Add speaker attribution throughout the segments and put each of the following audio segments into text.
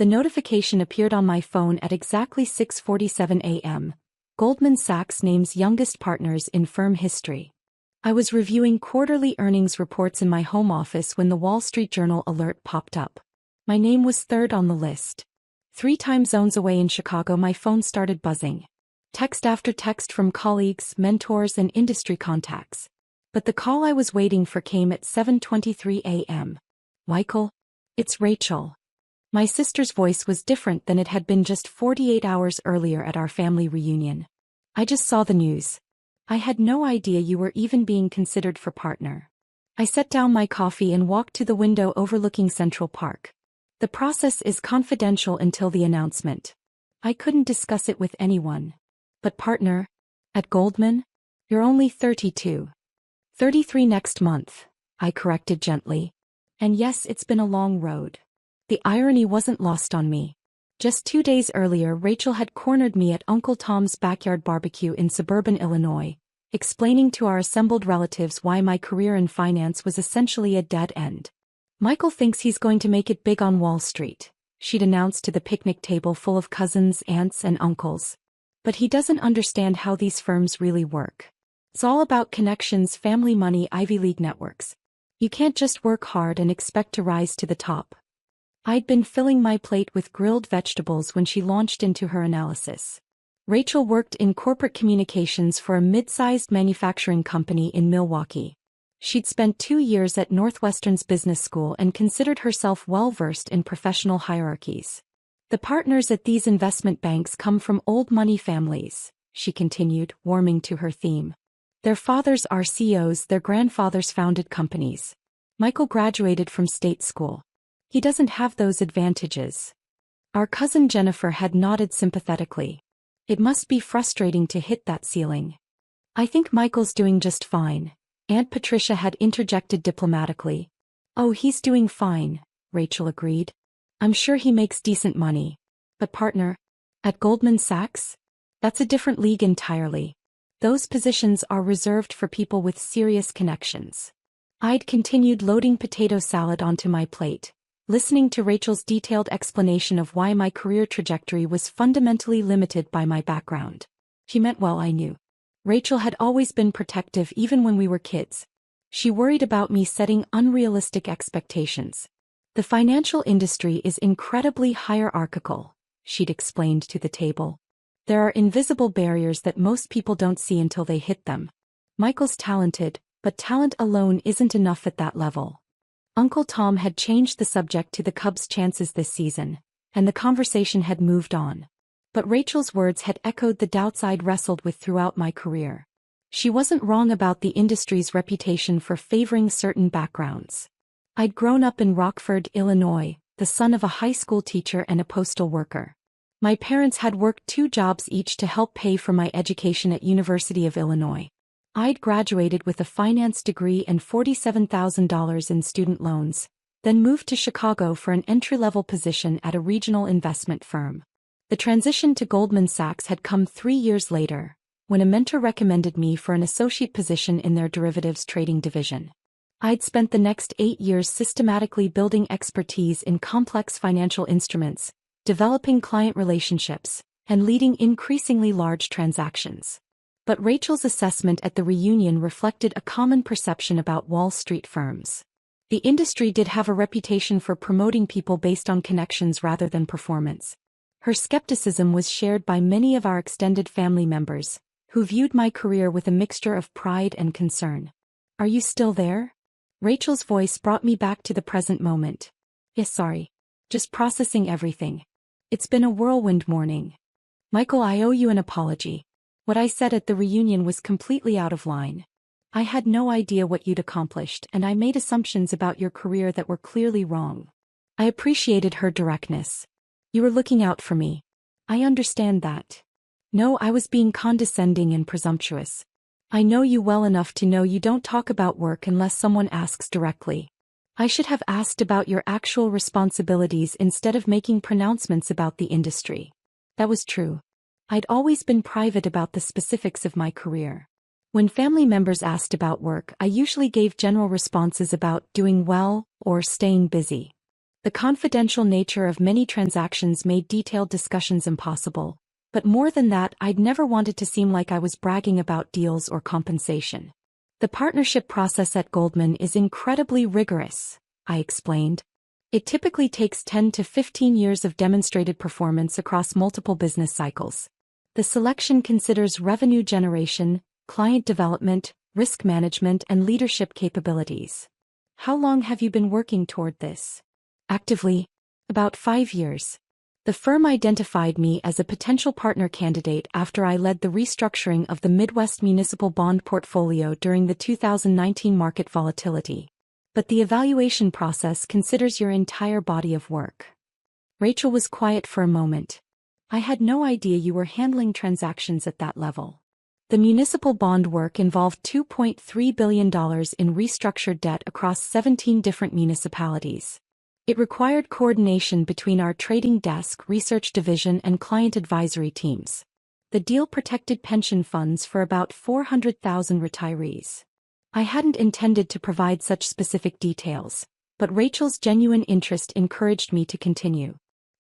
Speaker 1: The notification appeared on my phone at exactly 6:47 a.m. Goldman Sachs names youngest partners in firm history. I was reviewing quarterly earnings reports in my home office when the Wall Street Journal alert popped up. My name was third on the list. 3 time zones away in Chicago, my phone started buzzing. Text after text from colleagues, mentors, and industry contacts. But the call I was waiting for came at 7:23 a.m. Michael? It's Rachel. My sister's voice was different than it had been just 48 hours earlier at our family reunion. I just saw the news. I had no idea you were even being considered for partner. I set down my coffee and walked to the window overlooking Central Park. The process is confidential until the announcement. I couldn't discuss it with anyone. But partner? At Goldman? You're only 32. 33 next month, I corrected gently. And yes, it's been a long road. The irony wasn't lost on me. Just 2 days earlier, Rachel had cornered me at Uncle Tom's backyard barbecue in suburban Illinois, explaining to our assembled relatives why my career in finance was essentially a dead end. Michael thinks he's going to make it big on Wall Street, she'd announced to the picnic table full of cousins, aunts, and uncles. But he doesn't understand how these firms really work. It's all about connections, family money, Ivy League networks. You can't just work hard and expect to rise to the top. I'd been filling my plate with grilled vegetables when she launched into her analysis. Rachel worked in corporate communications for a mid-sized manufacturing company in Milwaukee. She'd spent 2 years at Northwestern's business school and considered herself well-versed in professional hierarchies. The partners at these investment banks come from old money families, she continued, warming to her theme. Their fathers are CEOs, their grandfathers founded companies. Michael graduated from state school. He doesn't have those advantages. Our cousin Jennifer had nodded sympathetically. It must be frustrating to hit that ceiling. I think Michael's doing just fine, Aunt Patricia had interjected diplomatically. Oh, he's doing fine, Rachel agreed. I'm sure he makes decent money. But partner? At Goldman Sachs? That's a different league entirely. Those positions are reserved for people with serious connections. I'd continued loading potato salad onto my plate, listening to Rachel's detailed explanation of why my career trajectory was fundamentally limited by my background. She meant well, I knew. Rachel had always been protective even when we were kids. She worried about me setting unrealistic expectations. The financial industry is incredibly hierarchical, she'd explained to the table. There are invisible barriers that most people don't see until they hit them. Michael's talented, but talent alone isn't enough at that level. Uncle Tom had changed the subject to the Cubs' chances this season, and the conversation had moved on. But Rachel's words had echoed the doubts I'd wrestled with throughout my career. She wasn't wrong about the industry's reputation for favoring certain backgrounds. I'd grown up in Rockford, Illinois, the son of a high school teacher and a postal worker. My parents had worked 2 jobs each to help pay for my education at University of Illinois. I'd graduated with a finance degree and $47,000 in student loans, then moved to Chicago for an entry-level position at a regional investment firm. The transition to Goldman Sachs had come 3 years later, when a mentor recommended me for an associate position in their derivatives trading division. I'd spent the next 8 years systematically building expertise in complex financial instruments, developing client relationships, and leading increasingly large transactions. But Rachel's assessment at the reunion reflected a common perception about Wall Street firms. The industry did have a reputation for promoting people based on connections rather than performance. Her skepticism was shared by many of our extended family members, who viewed my career with a mixture of pride and concern. Are you still there? Rachel's voice brought me back to the present moment. Yes, sorry. Just processing everything. It's been a whirlwind morning. Michael, I owe you an apology. What I said at the reunion was completely out of line. I had no idea what you'd accomplished, and I made assumptions about your career that were clearly wrong. I appreciated her directness. You were looking out for me. I understand that. No, I was being condescending and presumptuous. I know you well enough to know you don't talk about work unless someone asks directly. I should have asked about your actual responsibilities instead of making pronouncements about the industry. That was true. I'd always been private about the specifics of my career. When family members asked about work, I usually gave general responses about doing well or staying busy. The confidential nature of many transactions made detailed discussions impossible, but more than that, I'd never wanted to seem like I was bragging about deals or compensation. The partnership process at Goldman is incredibly rigorous, I explained. It typically takes 10 to 15 years of demonstrated performance across multiple business cycles. The selection considers revenue generation, client development, risk management, and leadership capabilities. How long have you been working toward this? Actively? About 5 years. The firm identified me as a potential partner candidate after I led the restructuring of the Midwest municipal bond portfolio during the 2019 market volatility. But the evaluation process considers your entire body of work. Rachel was quiet for a moment. I had no idea you were handling transactions at that level. The municipal bond work involved $2.3 billion in restructured debt across 17 different municipalities. It required coordination between our trading desk, research division, and client advisory teams. The deal protected pension funds for about 400,000 retirees. I hadn't intended to provide such specific details, but Rachel's genuine interest encouraged me to continue.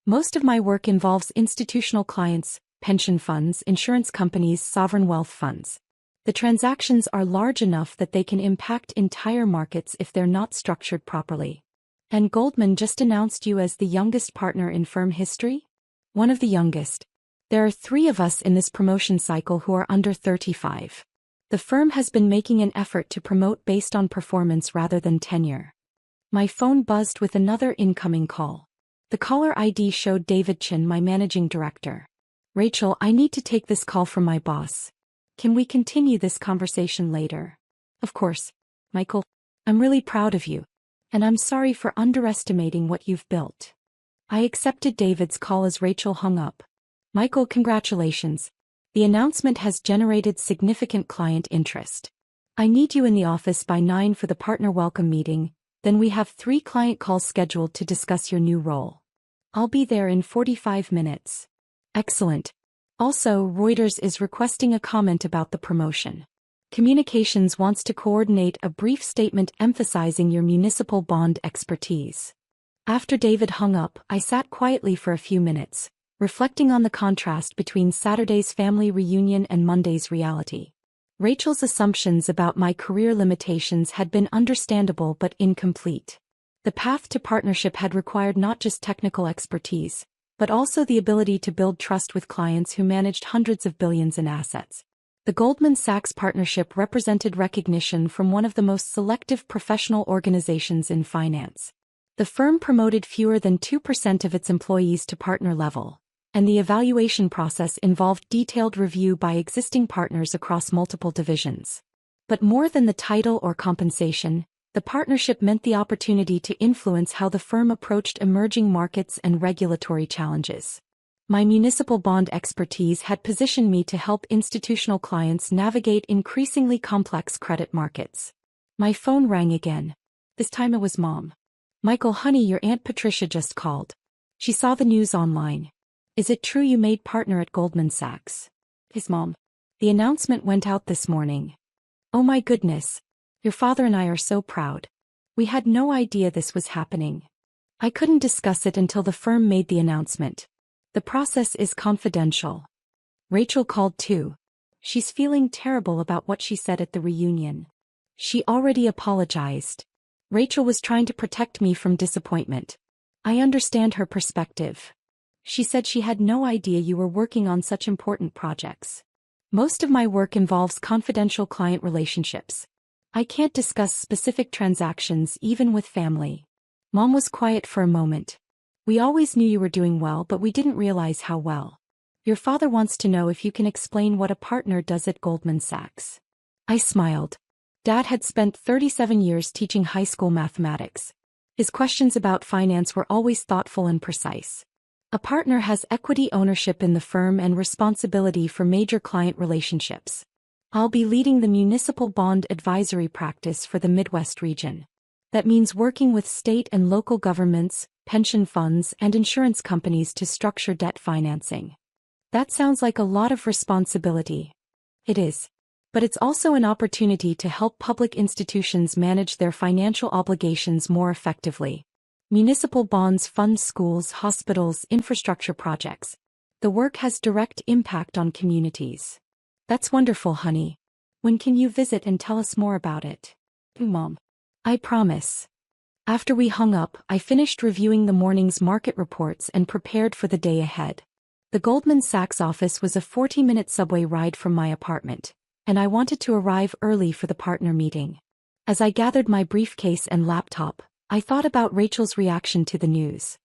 Speaker 1: Most of my work involves institutional clients, pension funds, insurance companies, sovereign wealth funds. The transactions are large enough that they can impact entire markets if they're not structured properly. And Goldman just announced you as the youngest partner in firm history? One of the youngest. There are 3 of us in this promotion cycle who are under 35. The firm has been making an effort to promote based on performance rather than tenure. My phone buzzed with another incoming call. The caller ID showed David Chin, my managing director. Rachel, I need to take this call from my boss. Can we continue this conversation later? Of course. Michael, I'm really proud of you. And I'm sorry for underestimating what you've built. I accepted David's call as Rachel hung up. Michael, congratulations. The announcement has generated significant client interest. I need you in the office by 9 for the partner welcome meeting, then we have 3 client calls scheduled to discuss your new role. I'll be there in 45 minutes. Excellent. Also, Reuters is requesting a comment about the promotion. Communications wants to coordinate a brief statement emphasizing your municipal bond expertise. After David hung up, I sat quietly for a few minutes, reflecting on the contrast between Saturday's family reunion and Monday's reality. Rachel's assumptions about my career limitations had been understandable but incomplete. The path to partnership had required not just technical expertise, but also the ability to build trust with clients who managed hundreds of billions in assets. The Goldman Sachs partnership represented recognition from one of the most selective professional organizations in finance. The firm promoted fewer than 2% of its employees to partner level, and the evaluation process involved detailed review by existing partners across multiple divisions. But more than the title or compensation, the partnership meant the opportunity to influence how the firm approached emerging markets and regulatory challenges. My municipal bond expertise had positioned me to help institutional clients navigate increasingly complex credit markets. My phone rang again. This time it was Mom. Michael, honey, your Aunt Patricia just called. She saw the news online. Is it true you made partner at Goldman Sachs? His mom. The announcement went out this morning. Oh my goodness. Your father and I are so proud. We had no idea this was happening. I couldn't discuss it until the firm made the announcement. The process is confidential. Rachel called too. She's feeling terrible about what she said at the reunion. She already apologized. Rachel was trying to protect me from disappointment. I understand her perspective. She said she had no idea you were working on such important projects. Most of my work involves confidential client relationships. I can't discuss specific transactions even with family. Mom was quiet for a moment. We always knew you were doing well, but we didn't realize how well. Your father wants to know if you can explain what a partner does at Goldman Sachs. I smiled. Dad had spent 37 years teaching high school mathematics. His questions about finance were always thoughtful and precise. A partner has equity ownership in the firm and responsibility for major client relationships. I'll be leading the municipal bond advisory practice for the Midwest region. That means working with state and local governments, pension funds, and insurance companies to structure debt financing. That sounds like a lot of responsibility. It is. But it's also an opportunity to help public institutions manage their financial obligations more effectively. Municipal bonds fund schools, hospitals, infrastructure projects. The work has direct impact on communities. That's wonderful, honey. When can you visit and tell us more about it? Mom. I promise. After we hung up, I finished reviewing the morning's market reports and prepared for the day ahead. The Goldman Sachs office was a 40-minute subway ride from my apartment, and I wanted to arrive early for the partner meeting. As I gathered my briefcase and laptop, I thought about Rachel's reaction to the news.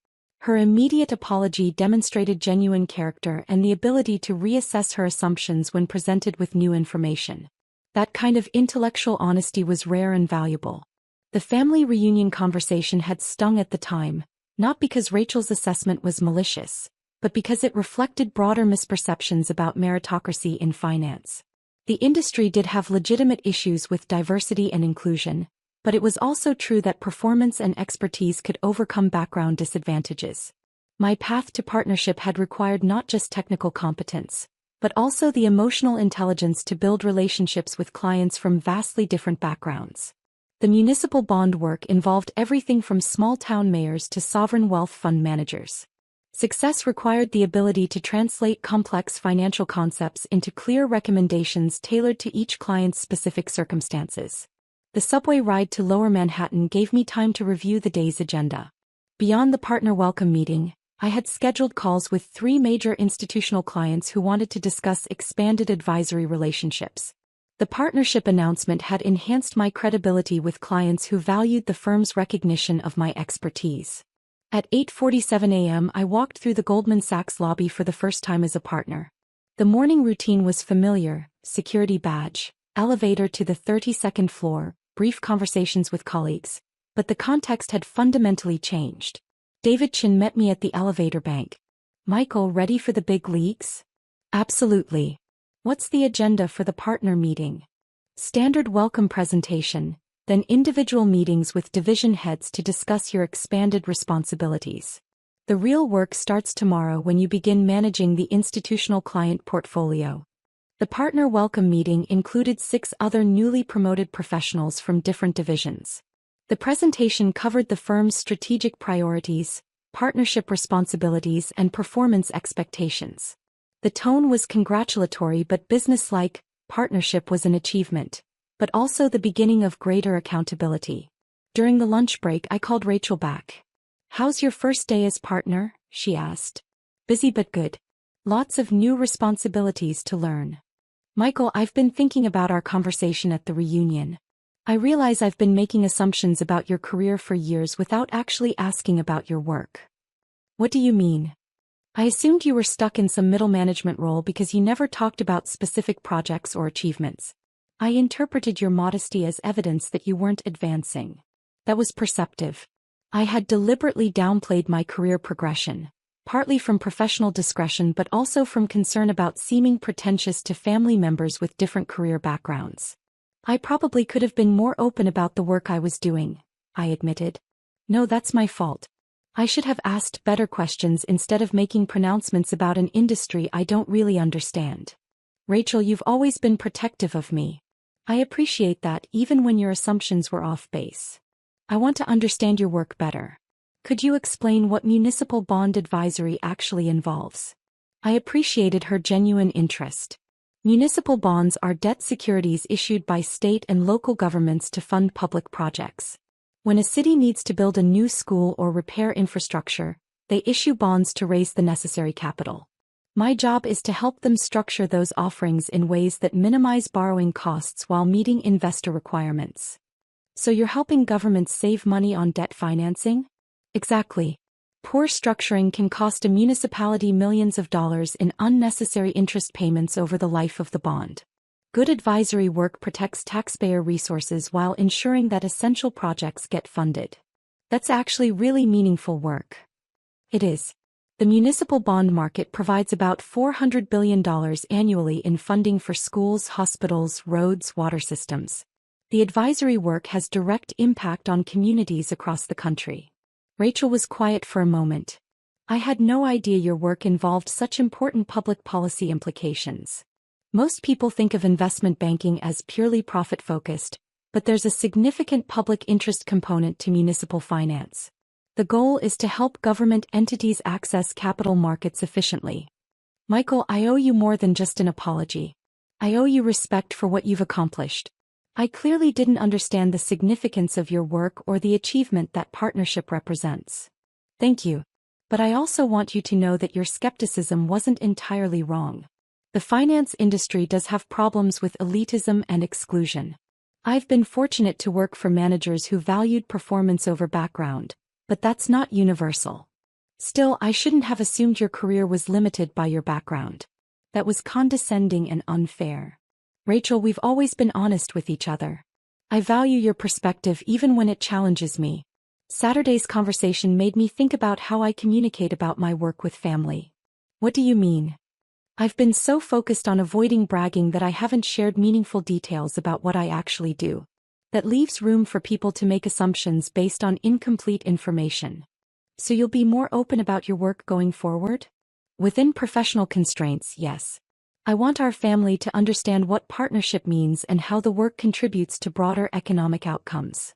Speaker 1: Her immediate apology demonstrated genuine character and the ability to reassess her assumptions when presented with new information. That kind of intellectual honesty was rare and valuable. The family reunion conversation had stung at the time, not because Rachel's assessment was malicious, but because it reflected broader misperceptions about meritocracy in finance. The industry did have legitimate issues with diversity and inclusion, but it was also true that performance and expertise could overcome background disadvantages. My path to partnership had required not just technical competence, but also the emotional intelligence to build relationships with clients from vastly different backgrounds. The municipal bond work involved everything from small-town mayors to sovereign wealth fund managers. Success required the ability to translate complex financial concepts into clear recommendations tailored to each client's specific circumstances. The subway ride to Lower Manhattan gave me time to review the day's agenda. Beyond the partner welcome meeting, I had scheduled calls with 3 major institutional clients who wanted to discuss expanded advisory relationships. The partnership announcement had enhanced my credibility with clients who valued the firm's recognition of my expertise. At 8:47 a.m. I walked through the Goldman Sachs lobby for the first time as a partner. The morning routine was familiar: security badge, elevator to the 32nd floor, brief conversations with colleagues, but the context had fundamentally changed. David Chin met me at the elevator bank. Michael, ready for the big leagues? Absolutely. What's the agenda for the partner meeting? Standard welcome presentation, then individual meetings with division heads to discuss your expanded responsibilities. The real work starts tomorrow when you begin managing the institutional client portfolio. The partner welcome meeting included 6 other newly promoted professionals from different divisions. The presentation covered the firm's strategic priorities, partnership responsibilities, and performance expectations. The tone was congratulatory but businesslike. Partnership was an achievement, but also the beginning of greater accountability. During the lunch break, I called Rachel back. "How's your first day as partner?" she asked. "Busy but good. Lots of new responsibilities to learn." "Michael, I've been thinking about our conversation at the reunion. I realize I've been making assumptions about your career for years without actually asking about your work." "What do you mean?" "I assumed you were stuck in some middle management role because you never talked about specific projects or achievements. I interpreted your modesty as evidence that you weren't advancing." That was perceptive. I had deliberately downplayed my career progression, partly from professional discretion but also from concern about seeming pretentious to family members with different career backgrounds. "I probably could have been more open about the work I was doing," I admitted. "No, that's my fault. I should have asked better questions instead of making pronouncements about an industry I don't really understand." "Rachel, you've always been protective of me. I appreciate that even when your assumptions were off base. I want to understand your work better. Could you explain what municipal bond advisory actually involves?" I appreciated her genuine interest. Municipal bonds are debt securities issued by state and local governments to fund public projects. When a city needs to build a new school or repair infrastructure, they issue bonds to raise the necessary capital. My job is to help them structure those offerings in ways that minimize borrowing costs while meeting investor requirements. "So you're helping governments save money on debt financing?" "Exactly. Poor structuring can cost a municipality millions of dollars in unnecessary interest payments over the life of the bond. Good advisory work protects taxpayer resources while ensuring that essential projects get funded." That's actually really meaningful work. It is. The municipal bond market provides about $400 billion annually in funding for schools, hospitals, roads, water systems. The advisory work has direct impact on communities across the country. Rachel was quiet for a moment. "I had no idea your work involved such important public policy implications. Most people think of investment banking as purely profit-focused, but there's a significant public interest component to municipal finance. The goal is to help government entities access capital markets efficiently. Michael, I owe you more than just an apology. I owe you respect for what you've accomplished. I clearly didn't understand the significance of your work or the achievement that partnership represents. Thank you. But I also want you to know that your skepticism wasn't entirely wrong. The finance industry does have problems with elitism and exclusion. I've been fortunate to work for managers who valued performance over background, but that's not universal. Still, I shouldn't have assumed your career was limited by your background. That was condescending and unfair. Rachel, we've always been honest with each other. I value your perspective even when it challenges me. Saturday's conversation made me think about how I communicate about my work with family. What do you mean? I've been so focused on avoiding bragging that I haven't shared meaningful details about what I actually do. That leaves room for people to make assumptions based on incomplete information. So you'll be more open about your work going forward? Within professional constraints, yes. I want our family to understand what partnership means and how the work contributes to broader economic outcomes.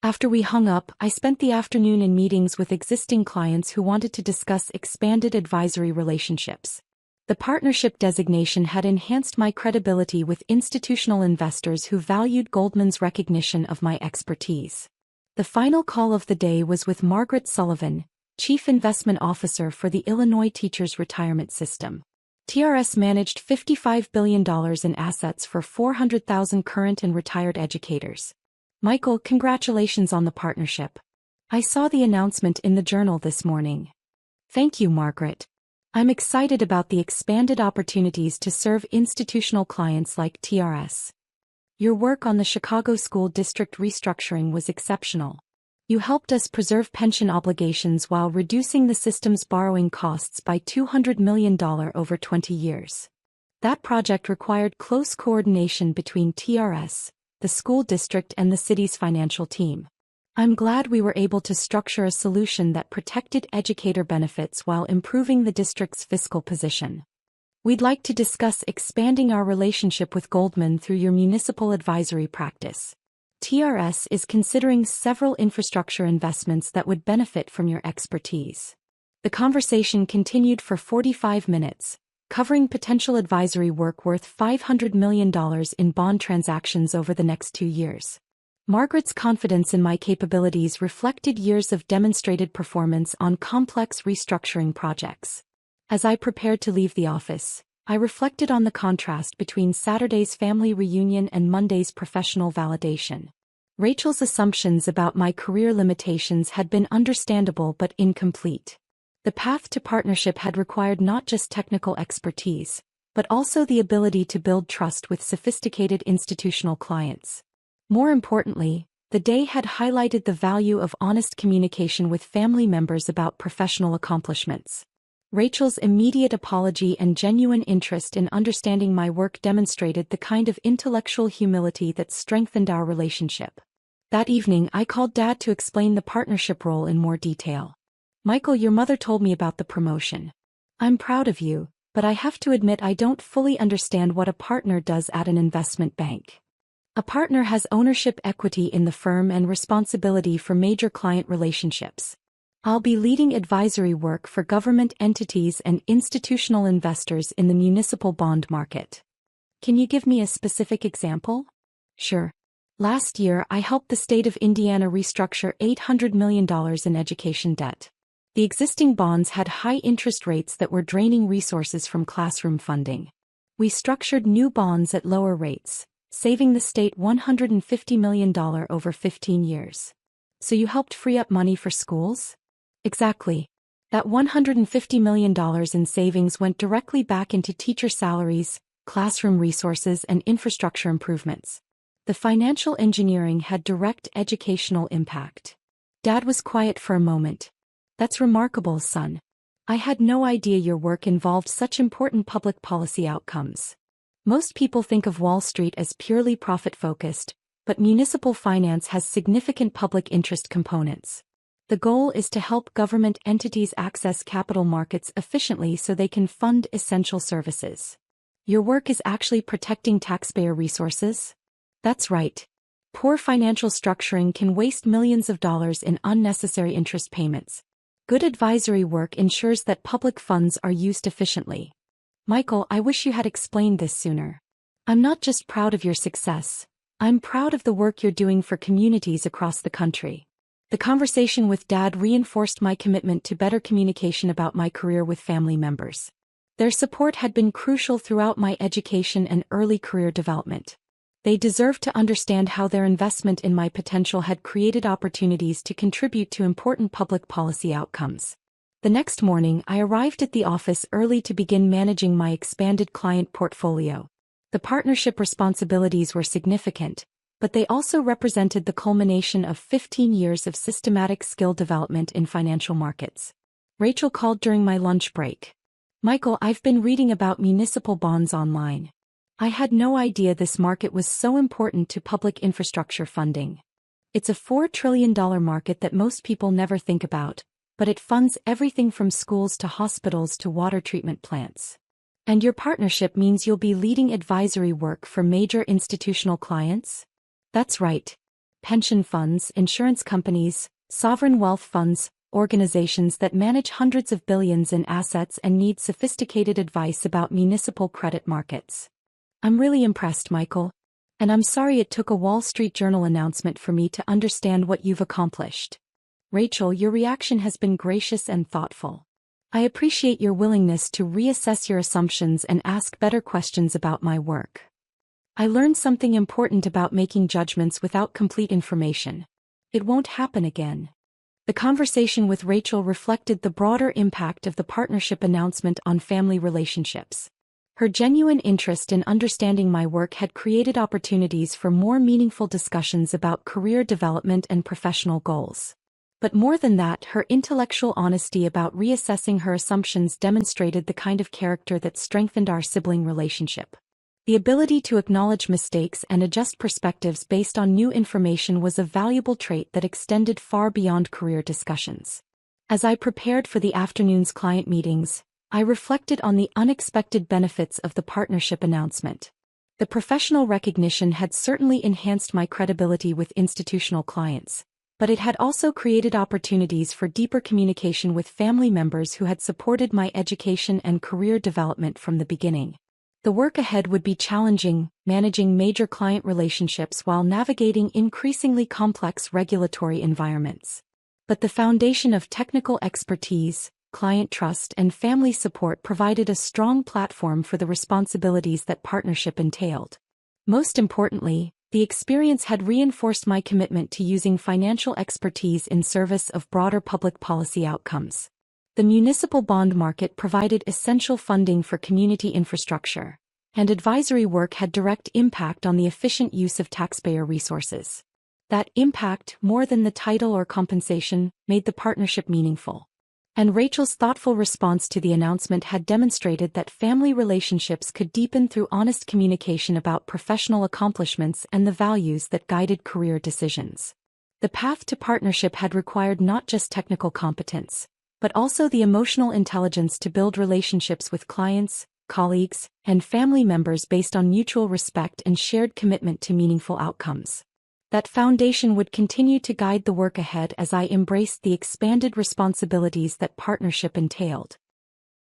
Speaker 1: After we hung up, I spent the afternoon in meetings with existing clients who wanted to discuss expanded advisory relationships. The partnership designation had enhanced my credibility with institutional investors who valued Goldman's recognition of my expertise. The final call of the day was with Margaret Sullivan, Chief Investment Officer for the Illinois Teachers Retirement System. TRS managed $55 billion in assets for 400,000 current and retired educators. Michael, congratulations on the partnership. I saw the announcement in the Journal this morning. Thank you, Margaret. I'm excited about the expanded opportunities to serve institutional clients like TRS. Your work on the Chicago School District restructuring was exceptional. You helped us preserve pension obligations while reducing the system's borrowing costs by $200 million over 20 years. That project required close coordination between TRS, the school district, and the city's financial team. I'm glad we were able to structure a solution that protected educator benefits while improving the district's fiscal position. We'd like to discuss expanding our relationship with Goldman through your municipal advisory practice. TRS is considering several infrastructure investments that would benefit from your expertise. The conversation continued for 45 minutes, covering potential advisory work worth $500 million in bond transactions over the next 2 years. Margaret's confidence in my capabilities reflected years of demonstrated performance on complex restructuring projects. As I prepared to leave the office, I reflected on the contrast between Saturday's family reunion and Monday's professional validation. Rachel's assumptions about my career limitations had been understandable but incomplete. The path to partnership had required not just technical expertise, but also the ability to build trust with sophisticated institutional clients. More importantly, the day had highlighted the value of honest communication with family members about professional accomplishments. Rachel's immediate apology and genuine interest in understanding my work demonstrated the kind of intellectual humility that strengthened our relationship. That evening, I called Dad to explain the partnership role in more detail. Michael, your mother told me about the promotion. I'm proud of you, but I have to admit I don't fully understand what a partner does at an investment bank. A partner has ownership equity in the firm and responsibility for major client relationships. I'll be leading advisory work for government entities and institutional investors in the municipal bond market. Can you give me a specific example? Sure. Last year, I helped the state of Indiana restructure $800 million in education debt. The existing bonds had high interest rates that were draining resources from classroom funding. We structured new bonds at lower rates, saving the state $150 million over 15 years. So you helped free up money for schools? Exactly. That $150 million in savings went directly back into teacher salaries, classroom resources, and infrastructure improvements. The financial engineering had direct educational impact. Dad was quiet for a moment. That's remarkable, son. I had no idea your work involved such important public policy outcomes. Most people think of Wall Street as purely profit-focused, but municipal finance has significant public interest components. The goal is to help government entities access capital markets efficiently so they can fund essential services. Your work is actually protecting taxpayer resources? That's right. Poor financial structuring can waste millions of dollars in unnecessary interest payments. Good advisory work ensures that public funds are used efficiently. Michael, I wish you had explained this sooner. I'm not just proud of your success. I'm proud of the work you're doing for communities across the country. The conversation with Dad reinforced my commitment to better communication about my career with family members. Their support had been crucial throughout my education and early career development. They deserved to understand how their investment in my potential had created opportunities to contribute to important public policy outcomes. The next morning, I arrived at the office early to begin managing my expanded client portfolio. The partnership responsibilities were significant, but they also represented the culmination of 15 years of systematic skill development in financial markets. Rachel called during my lunch break. Michael, I've been reading about municipal bonds online. I had no idea this market was so important to public infrastructure funding. It's a $4 trillion market that most people never think about, but it funds everything from schools to hospitals to water treatment plants. And your partnership means you'll be leading advisory work for major institutional clients? That's right. Pension funds, insurance companies, sovereign wealth funds, organizations that manage hundreds of billions in assets and need sophisticated advice about municipal credit markets. I'm really impressed, Michael. And I'm sorry it took a Wall Street Journal announcement for me to understand what you've accomplished. Rachel, your reaction has been gracious and thoughtful. I appreciate your willingness to reassess your assumptions and ask better questions about my work. I learned something important about making judgments without complete information. It won't happen again. The conversation with Rachel reflected the broader impact of the partnership announcement on family relationships. Her genuine interest in understanding my work had created opportunities for more meaningful discussions about career development and professional goals. But more than that, her intellectual honesty about reassessing her assumptions demonstrated the kind of character that strengthened our sibling relationship. The ability to acknowledge mistakes and adjust perspectives based on new information was a valuable trait that extended far beyond career discussions. As I prepared for the afternoon's client meetings, I reflected on the unexpected benefits of the partnership announcement. The professional recognition had certainly enhanced my credibility with institutional clients, but it had also created opportunities for deeper communication with family members who had supported my education and career development from the beginning. The work ahead would be challenging, managing major client relationships while navigating increasingly complex regulatory environments. But the foundation of technical expertise, client trust, and family support provided a strong platform for the responsibilities that partnership entailed. Most importantly, the experience had reinforced my commitment to using financial expertise in service of broader public policy outcomes. The municipal bond market provided essential funding for community infrastructure, and advisory work had direct impact on the efficient use of taxpayer resources. That impact, more than the title or compensation, made the partnership meaningful. And Rachel's thoughtful response to the announcement had demonstrated that family relationships could deepen through honest communication about professional accomplishments and the values that guided career decisions. The path to partnership had required not just technical competence, but also the emotional intelligence to build relationships with clients, colleagues, and family members based on mutual respect and shared commitment to meaningful outcomes. That foundation would continue to guide the work ahead as I embraced the expanded responsibilities that partnership entailed.